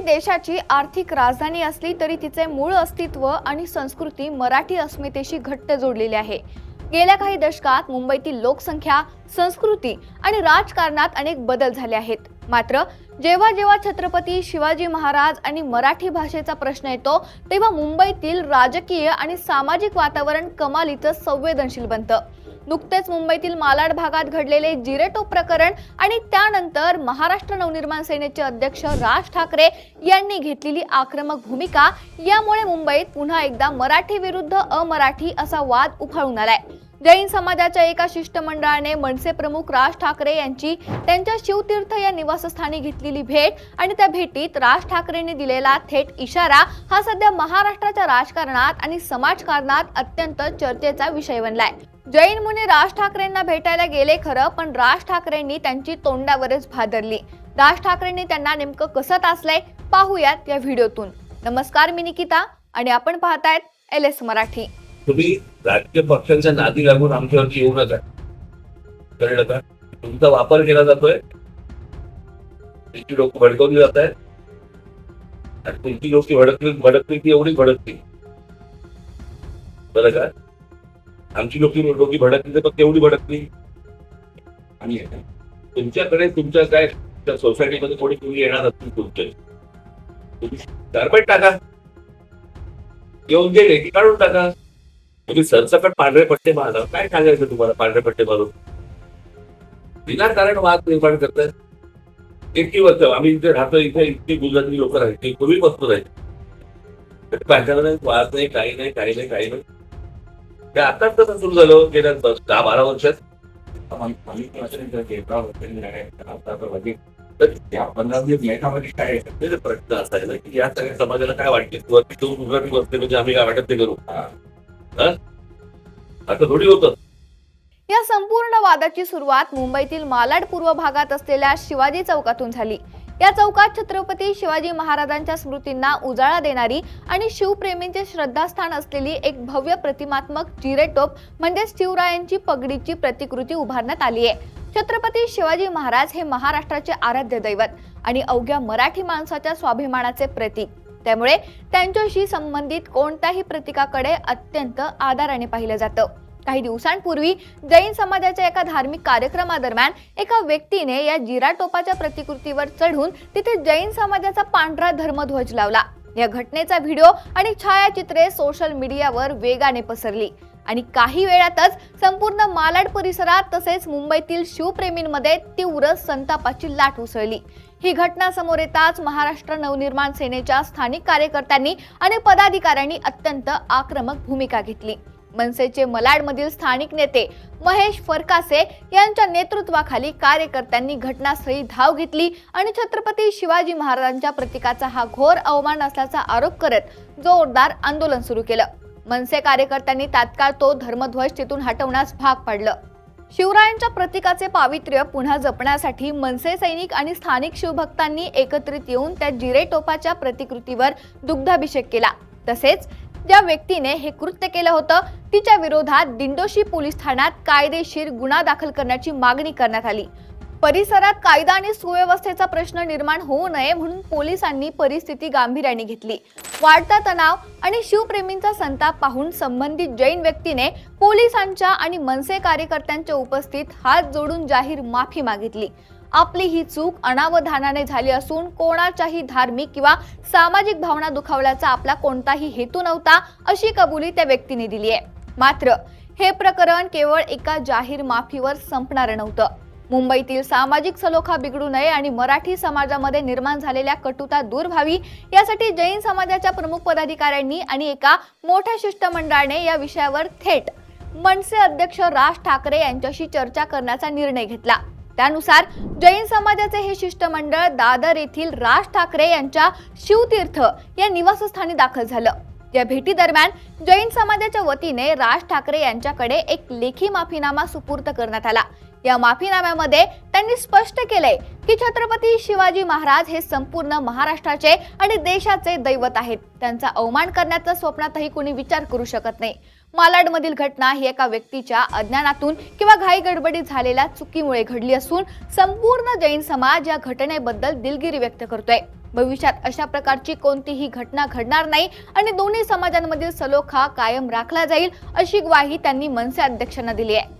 देशाची आर्थिक राजधानी असली तरी तिचे मूळ अस्तित्व आणि संस्कृती मराठी अस्मितेशी घट्ट जोडलेली आहे। गेल्या काही दशकात मुंबईतील लोकसंख्या, संस्कृती आणि राजकारणात अनेक बदल झाले आहेत। मात्र जेव्हा जेव्हा छत्रपती शिवाजी महाराज आणि मराठी भाषेचा प्रश्न येतो तेव्हा मुंबईतील राजकीय आणि सामाजिक वातावरण कमालीचं संवेदनशील बनतं। नुकतेच मुंबईतील मालाड भागात घडलेले जिरेटोप प्रकरण आणि त्यानंतर महाराष्ट्र नवनिर्माण सेनेचे अध्यक्ष राज ठाकरे यांनी घेतलेली आक्रमक भूमिका यामुळे मुंबईत पुन्हा एकदा मराठी विरुद्ध अमराठी असा वाद उफाळून आलाय। जैन समाजाच्या एका शिष्टमंडळाने मनसे प्रमुख राज ठाकरे यांची त्यांच्या शिवतीर्थ या निवासस्थानी घेतलेली भेट आणि त्या भेटीत राज ठाकरेंनी दिलेला थेट इशारा हा सध्या महाराष्ट्राच्या राजकारणात आणि समाजकारणात अत्यंत चर्चेचा विषय बनलाय। जैन मुनी राज ठाकरेंना भेटायला गेले खरं, पण राज ठाकरेंनी त्यांची तोंडावरच भादरली। राज ठाकरेंनी त्यांना नेमकं कसं तासलंय पाहूयात या व्हिडिओतून। नमस्कार, मी निकिता आणि आपण पाहतायत LS मराठी। तुम्ही राजकीय पक्षांच्या नादी लागून आमच्यावरती येऊ नका, कळलं का? तुमचा वापर केला जातोय, तुमची लोक भडकवली जात आहेत आणि तुमची लोक भडकली ती एवढी भडकली, बरं का? आमची लोक भडकली तर तेवढी भडकली। आणि तुमच्याकडे तुमच्या काय सोसायटीमध्ये कोणी तुम्ही येणार असतील तुमचे, तुम्ही कार्पेट टाका, येऊन गेले की काढून टाका। तुम्ही सरसकट पांढरे पट्टे मारा, काय सांगायचं तुम्हाला? पांढरे पट्टे मारून विनाकारण वाद निर्माण करतात। इतकी वर्ष आम्ही इथे राहतो, इथे इतकी गुजराती लोक राहायची, पूर्वी बसतो राहायचे, वाद नाही, काही नाही। ते आताच कसं सुरू झालं गेल्या 10-12 वर्षात? प्रश्न असायला की या सगळ्या समाजाला काय वाटते, तू गुजराती बसते म्हणजे आम्ही काय वाटत ते करू, असं थोडी होतं। या संपूर्ण वादाची सुरुवात मुंबईतील मालाड पूर्व भागात असलेल्या शिवाजी चौकातून झाली। या चौकात छत्रपती शिवाजी महाराजांच्या स्मृतींना उजाळा देणारी आणि शिवप्रेमींचे श्रद्धास्थान असलेली एक भव्य प्रतिमात्मक जिरेटोप म्हणजे शिवरायांची पगडीची प्रतिकृती उभारण्यात आली आहे। छत्रपती शिवाजी महाराज हे महाराष्ट्राचे आराध्य दैवत आणि अवघ्या मराठी माणसाच्या स्वाभिमानाचे प्रतीक, त्यामुळे त्यांच्याशी संबंधित कोणत्याही प्रतीकाकडे अत्यंत आदराने पाहिलं जातं। काही दिवसांपूर्वी जैन समाजाच्या एका धार्मिक कार्यक्रमादरम्यान एका व्यक्तीने या जिराटोपाच्या प्रतिकृतीवर चढून तिथे जैन समाजाचा पांढरा धर्मध्वज लावला। या घटनेचा व्हिडिओ आणि छायाचित्रे सोशल मीडियावर वेगाने पसरली आणि काही वेळातच संपूर्ण मालाड परिसरात तसेच मुंबईतील शिवप्रेमींमध्ये तीव्र संतापाची लाट उसळली। ही घटना समोर येताच महाराष्ट्र नवनिर्माण सेनेच्या स्थानिक कार्यकर्त्यांनी आणि पदाधिकाऱ्यांनी अत्यंत आक्रमक भूमिका घेतली। मनसेचे मलाडमधील स्थानिक नेते महेश फरकासे यांच्या नेतृत्वाखाली कार्यकर्त्यांनी घटनास्थळी धाव घेतली आणि छत्रपती शिवाजी महाराजांच्या प्रतीकाचा हा घोर अवमान असल्याचा आरोप करत जोरदार आंदोलन सुरू केलं। मनसे कार्यकर्त्यांनी तात्काळ तो धर्मध्वज तिथून हटवण्यास भाग पाडलं। शिवरायांच्या प्रतीकाचे पावित्र्य पुन्हा जपण्यासाठी मनसे सैनिक आणि स्थानिक शिवभक्तांनी एकत्रित येऊन त्या जिरेटोपाच्या प्रतिकृतीवर दुग्धाभिषेक केला। तसेच ज्या व्यक्तीने हे कृत्य केलं होतं तिच्या विरोधात दिंडोशी पोलीस ठाण्यात कायदेशीर गुन्हा दाखल करण्याची मागणी करण्यात आली। परिसरात कायदा आणि सुव्यवस्थेचा प्रश्न निर्माण होऊ नये म्हणून पोलिसांनी परिस्थिती गांभीर्याने घेतली। वाढता तणाव आणि शिवप्रेमींचा संताप पाहून संबंधित जैन व्यक्तीने पोलिसांच्या आणि मनसे कार्यकर्त्यांच्या उपस्थित हात जोडून जाहीर माफी मागितली। आपली ही चूक अनावधानाने झाली असून कोणाच्याही धार्मिक किंवा सामाजिक भावना दुखावल्याचा आपला कोणताही हेतू नव्हता अशी कबुली त्या व्यक्तीने दिली आहे। मात्र हे प्रकरण केवळ एका जाहीर माफीवर संपणार नव्हतं। मुंबईतील सामाजिक सलोखा बिघडू नये आणि मराठी समाजामध्ये निर्माण झालेल्या कटुता दूर व्हावी यासाठी जैन समाजाच्या प्रमुख पदाधिकाऱ्यांनी आणि एका मोठ्या शिष्टमंडळाने या विषयावर थेट मनसे अध्यक्ष राज ठाकरे यांच्याशी चर्चा करण्याचा निर्णय घेतला। त्यानुसार जैन समाजाचे हे शिष्टमंडळ दादर येथील राज ठाकरे यांच्या शिवतीर्थ या निवासस्थानी दाखल झालं। या भेटी दरम्यान जैन समाजाच्या वतीने राज ठाकरे यांच्याकडे एक लेखी माफीनामा सुपूर्द करण्यात आला। या माफीनाम्यामध्ये त्यांनी स्पष्ट केले की छत्रपती शिवाजी महाराज हे संपूर्ण महाराष्ट्राचे आणि देशाचे दैवत आहेत। त्यांचा अवमान करण्याचा स्वप्नातही कोणी विचार करू शकत नाही। मालाडमधील घटना ही एका व्यक्तीच्या अज्ञानातून किंवा घाई गडबडीत झालेल्या चुकीमुळे घडली असून संपूर्ण जैन समाज या घटनेबद्दल दिलगिरी व्यक्त करतोय। भविष्यात अशा प्रकारची कोणतीही घटना घडणार नाही आणि दोन्ही समाजांमधील सलोखा कायम राखला जाईल, अशी ग्वाही त्यांनी मनसे अध्यक्षांना दिली आहे.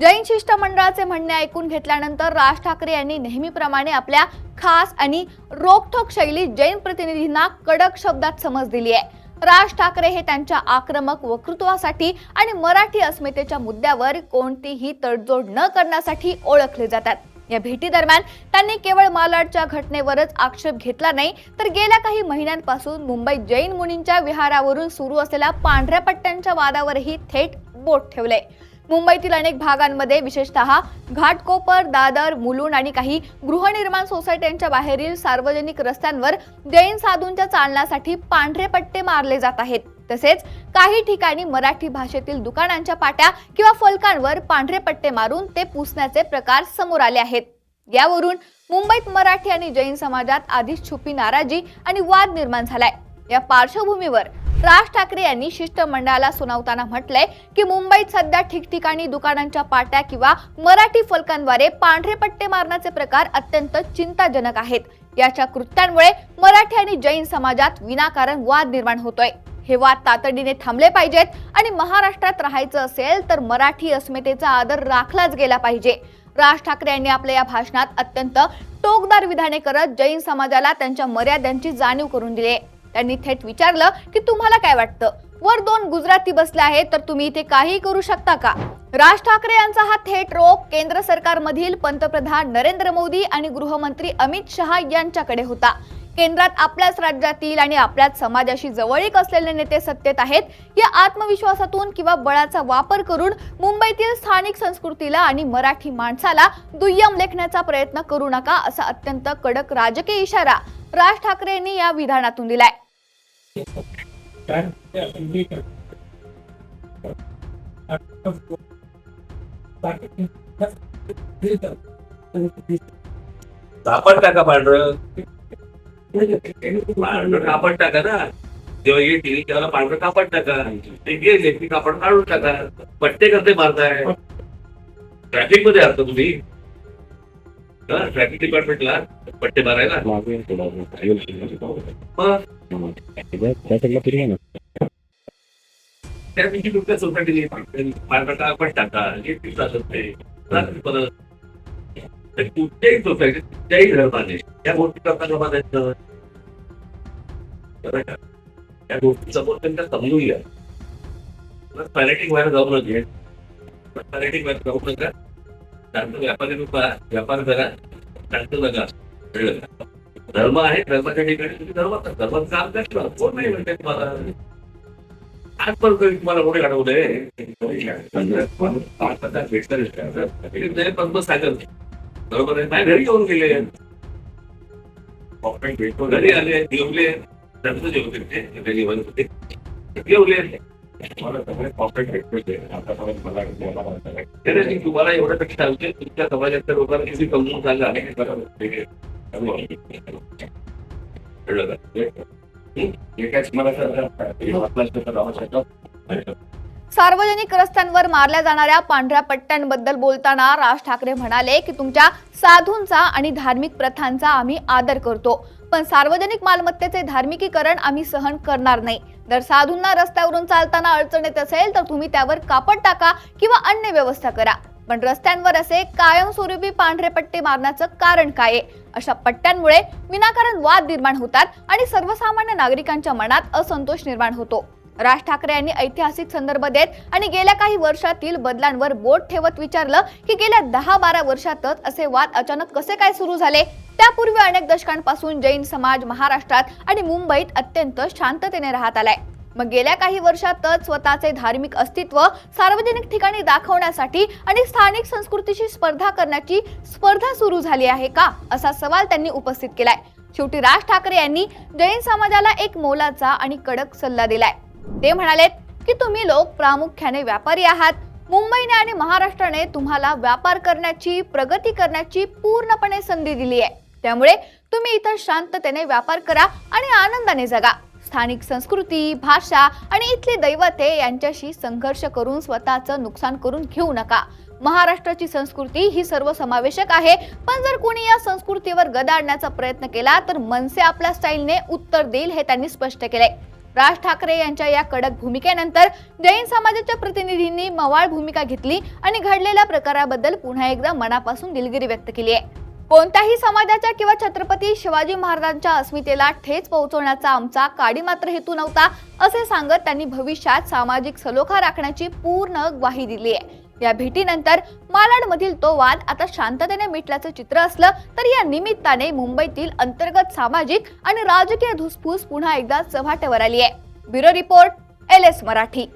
जैन शिष्टमंडळाचे म्हणणे ऐकून घेतल्यानंतर राज ठाकरे यांनी नेहमीप्रमाणे आपल्या खास आणि रोखठोक शैलीत जैन प्रतिनिधींना कडक शब्दात समज दिली आहे. राज ठाकरे हे त्यांच्या आक्रमक वक्तृत्वासाठी आणि मराठी अस्मितेच्या मुद्द्यावर कोणतीही तडजोड न करण्यासाठी ओळखले जातात. या भेटी दरम्यान त्यांनी केवळ मालाडच्या घटनेवरच आक्षेप घेतला नाही, तर गेल्या काही महिन्यांपासून मुंबईत जैन मुनींच्या विहारावरून सुरू असलेल्या पांढऱ्या पट्ट्यांच्या वादावरही थेट बोट ठेवले. मुंबईतील अनेक भागांमध्ये विशेषतः घाटकोपर, दादर, मुलुंड आणि काही गृहनिर्माण सोसायट्यांच्या बाहेरील सार्वजनिक रस्त्यांवर जैन साधूंच्या चालण्यासाठी पांढरे पट्टे मारले जात आहेत. तसेच काही ठिकाणी मराठी भाषेतील दुकानांच्या पाट्या किंवा फलकांवर पांढरे पट्टे मारून ते पुसण्याचे प्रकार समोर आले आहेत. यावरून मुंबईत मराठी आणि जैन समाजात आधीच छुपी नाराजी आणि वाद निर्माण झालाय. या पार्श्वभूमीवर राज ठाकरे यांनी शिष्टमंडळाला सुनावताना म्हटलंय की मुंबईत सध्या ठिकठिकाणी दुकानांच्या पाट्या किंवा मराठी फलकांद्वारे पांढरे पट्टे मारण्याचे प्रकार अत्यंत चिंताजनक आहेत. याच्या कृत्यांमुळे मराठी आणि जैन समाजात विनाकारण वाद निर्माण होतोय. हे वाद तातडीने थांबले पाहिजेत आणि महाराष्ट्रात राहायचं असेल तर मराठी अस्मितेचा आदर राखलाच गेला पाहिजे. राज ठाकरे यांनी आपल्या या भाषणात अत्यंत टोकदार विधाने करत जैन समाजाला त्यांच्या मर्यादांची जाणीव करून दिली. त्यांनी थेट विचारलं की तुम्हाला काय वाटतं, वर दोन गुजराती बसले आहेत तर तुम्ही इथे काही करू शकता का? राज ठाकरे यांचा हा थेट रोख केंद्र सरकारमधील पंतप्रधान नरेंद्र मोदी आणि गृहमंत्री अमित शहा यांच्याकडे होता. केंद्रात आपल्याच राज्यातील आणि आपल्याच समाजाशी जवळीक असलेले नेते सत्तेत आहेत. या आत्मविश्वासातून किंवा बळाचा वापर करून मुंबईतील स्थानिक संस्कृतीला आणि मराठी माणसाला दुय्यम लेखण्याचा प्रयत्न करू नका, असा अत्यंत कडक राजकीय इशारा राज ठाकरे यांनी या विधानातून दिलाय. कापड टाका, पांढरं कापड टाका ना. जेव्हा ये टीव्ही त्याला पांढरं कापड टाका, ते गेले की कापड काढून टाका. पट्टे करते मारताय. ट्रॅफिक मध्ये असता तुम्ही, ट्रॅफिक डिपार्टमेंटला पट्टे मारायला. त्यापैकी तुमच्या सोसायटी पांढरं कापड टाका, परत कुठल्याही सोसायटी कुठल्याही धर्माने त्या गोष्टी करताना बघायचं. त्या गोष्टीचा बोल त्यांना समजून घ्या. पॅरेटिंग व्हायला जाऊ नये. पॅरेटिंग व्हायला जाऊ नका. त्यांचं व्यापार करा, त्यांचं बघा. धर्म आहे, धर्माच्या ठिकाणी तुम्ही धर्माचं काम करता. कोण नाही म्हणते तुम्हाला. आजपर्यंत तुम्हाला कोणी अडवलंय भेटत सांगत बरोबर आहे. घरी येऊन गेले, घरी आले, जेवले, त्यांचं जेवले, जेवण होते, जेवले. तुम्हाला एवढ्यापेक्षा सांगते, तुमच्या समाजातल्या लोकांना किती समजून सांगा. सार्वजनिक रस्त्यांवर मारल्या जाणाऱ्या पांढऱ्या पट्ट्यांबद्दल बोलताना राज ठाकरे म्हणाले की तुमच्या साधूंचा आणि धार्मिक प्रथांचा आम्ही आदर करतो, पण सार्वजनिक मालमत्तेचे धार्मिकीकरण आम्ही सहन करणार नाही. जर साधूंना रस्त्यावरून चालताना अडचण येत असेल तर तुम्ही त्यावर कापड टाका किंवा अन्य व्यवस्था करा, पण रस्त्यांवर असे कायमस्वरूपी पांढरे पट्टे मारण्याचं कारण काय आहे? अशा पट्ट्यांमुळे विनाकारण वाद निर्माण होतात आणि सर्वसामान्य नागरिकांच्या मनात असंतोष निर्माण होतो. राज ठाकरे यांनी ऐतिहासिक संदर्भ देत आणि गेल्या काही वर्षातील बदलांवर बोट ठेवत विचारलं की गेल्या 10-12 वर्षातच असे वाद अचानक कसे काय सुरू झाले? त्यापूर्वी अनेक दशकांपासून जैन समाज महाराष्ट्रात आणि मुंबईत अत्यंत शांततेने राहत आलाय. मग गेल्या काही वर्षातच स्वतःचे धार्मिक अस्तित्व सार्वजनिक ठिकाणी दाखवण्यासाठी आणि स्थानिक संस्कृतीशी स्पर्धा करण्याची स्पर्धा सुरू झाली आहे का, असा सवाल त्यांनी उपस्थित केलाय. शेवटी राज ठाकरे यांनी जैन समाजाला एक मोलाचा आणि कडक सल्ला दिलाय. ते म्हणाले की तुम्ही लोक प्रामुख्याने व्यापारी आहात. मुंबईने आणि महाराष्ट्राने तुम्हाला व्यापार करण्याची, प्रगती करण्याची पूर्णपणे संधी दिली आहे. त्यामुळे तुम्ही इथं शांततेने व्यापार करा आणि आनंदाने जगा. स्थानिक संस्कृती, भाषा आणि इथली दैवते यांच्याशी संघर्ष करून स्वतःचं नुकसान करून घेऊ नका. महाराष्ट्राची संस्कृती ही सर्वसमावेशक आहे, पण जर कोणी या संस्कृतीवर गदा आणण्याचा प्रयत्न केला तर मनसे आपल्या स्टाईलने उत्तर देईल, हे त्यांनी स्पष्ट केलंय. राज ठाकरे यांच्या या कडक भूमिकेनंतर जैन समाजाच्या प्रतिनिधींनी मवाळ भूमिका घेतली आणि घडलेल्या प्रकाराबद्दल पुन्हा एकदा मनापासून दिलगिरी व्यक्त केली आहे. कोणत्याही समाजाच्या किंवा छत्रपती शिवाजी महाराजांच्या अस्मितेला ठेच पोहोचवण्याचा आमचा काडी मात्र हेतू नव्हता, असे सांगत त्यांनी भविष्यात सामाजिक सलोखा राखण्याची पूर्ण ग्वाही दिली आहे. या भेटीनंतर मालाडमधील तो वाद आता शांततेने मिटल्याचं चित्र असलं तरी या निमित्ताने मुंबईतील अंतर्गत सामाजिक आणि राजकीय धुसफूस पुन्हा एकदा चव्हाट्यावर आली आहे. Bureau report, LS Marathi.